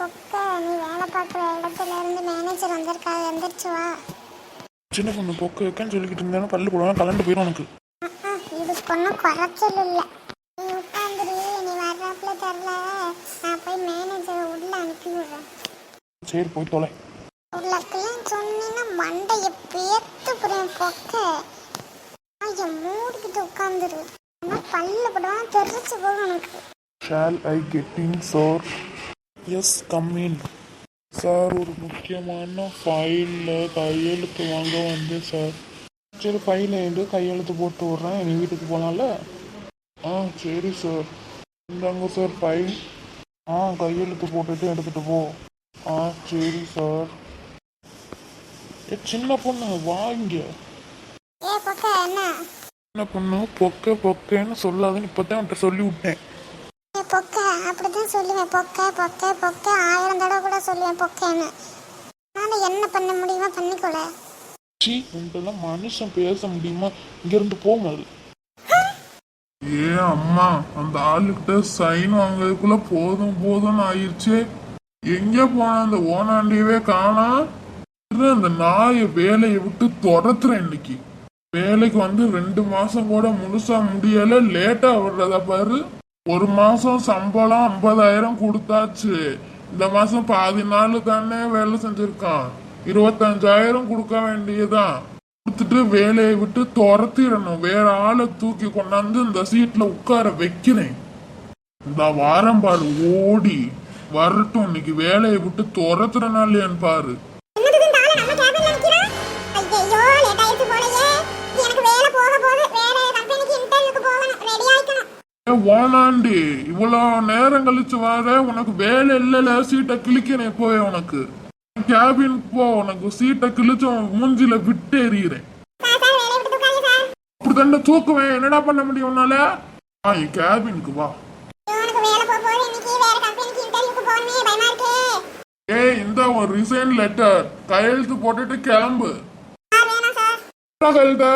பொக்க நீ வேலை பார்க்குற இடத்துல இருந்து மேனேஜர் வந்திருக்காங்க, எந்திரிச்சு வா. சின்ன பொண்ணு பொக்க வைக்கன்னு சொல்லிக்கிட்டு இருந்தாலும் பல்லு போடுவாங்க, கலண்டு போயிடும் உனக்கு. இதுக்கு ஒன்றும் குறைச்சல் இல்லை. நீ உட்காந்துரு, நீ வர்றப்பல தெரில. நான் போய் மேனேஜரை உள்ள அனுப்பி விடுறேன். சரி போய் தொலை. உள்ளக்கெல்லாம் சொன்னீங்கன்னா மண்டையை பேத்து புரியும் பொக்க. ஐயா மூடிக்கிட்டு உட்காந்துரு, ஆனால் பல்லு படுவாங்க, தெரிச்சு போகும் உனக்கு. Shall I get in, sir? Yes, come in. Sir ஒரு முக்கியமான ஃபைலில் கையெழுத்து வாங்க வந்தேன் சார். சரி ஃபைலில் எழுந்து கையெழுத்து போட்டு விட்றேன், நீ வீட்டுக்கு போகலாம்ல? சரி சார். இந்தாங்க சார் ஃபைல். கையெழுத்து போட்டுட்டு எடுத்துகிட்டு போ. சரி சார். சின்ன பொண்ணு வாங்க. ஏ பொக்க என்ன? சின்ன பொண்ணு பொக்க பொக்கன்னு சொல்லாதுன்னு இப்போ தான் அவன்கிட்ட சொல்லி விட்டேன். பொக்க அப்படிதான் சொல்லுவேன். பொக்க பொக்க பொக்க 1000 தடவை கூட சொல்லுவேன் பொக்கன்னு. அதனால என்ன பண்ண முடியுமா பண்ணிக்கொள்ள. உங்களாம் மனுஷன் பேச முடியுமா? இங்கிருந்து போங்கள். அம்மா அந்த ஆளுகிட்ட சைன் வாங்குறதுக்குள்ள போதும் போதும்னு ஆயிடுச்சு. எங்க போன அந்த ஓனாண்டியவே காணா. அந்த நாயை வேலையை விட்டு துரத்துறேன். இன்னைக்கு வேலைக்கு வந்து 2 மாசம் கூட முழுசா முடியல, லேட்டா வர்றதா பாரு. 1 மாசம் சம்பளம் 50,000 கொடுத்தாச்சு. இந்த மாசம் பாதி நாள் தானே வேலை செஞ்சிருக்கான். 25,000 கொடுக்க வேண்டியதான். கொடுத்துட்டு வேலையை விட்டு துரத்திடணும். வேற ஆளை தூக்கி கொண்டாந்து இந்த சீட்ல உட்கார வைக்கிறேன். இந்த வாரம் பாரு, ஓடி வரட்டும். இன்னைக்கு வேலையை விட்டு துரத்துறனாலேன்னு பாரு. ஓனாண்டி இவ்வளவு நேரம் கழிச்சு வர, உனக்கு வேலை இல்லல, சீட்டை கிழிக்கிறேன். போய் உனக்கு கேபின் போ, உனக்கு சீட்டை கிழிச்சு மூஞ்சில விட்டு எறிகிறேன். அப்படித்தாண்ட தூக்குவேன். என்னடா பண்ண முடியும் உன்னால? என் கேபினுக்கு வா. இந்த ஒரு ரிசைன் லெட்டர் கையெழுத்து போட்டுட்டு கிளம்பு. கையெழுத்த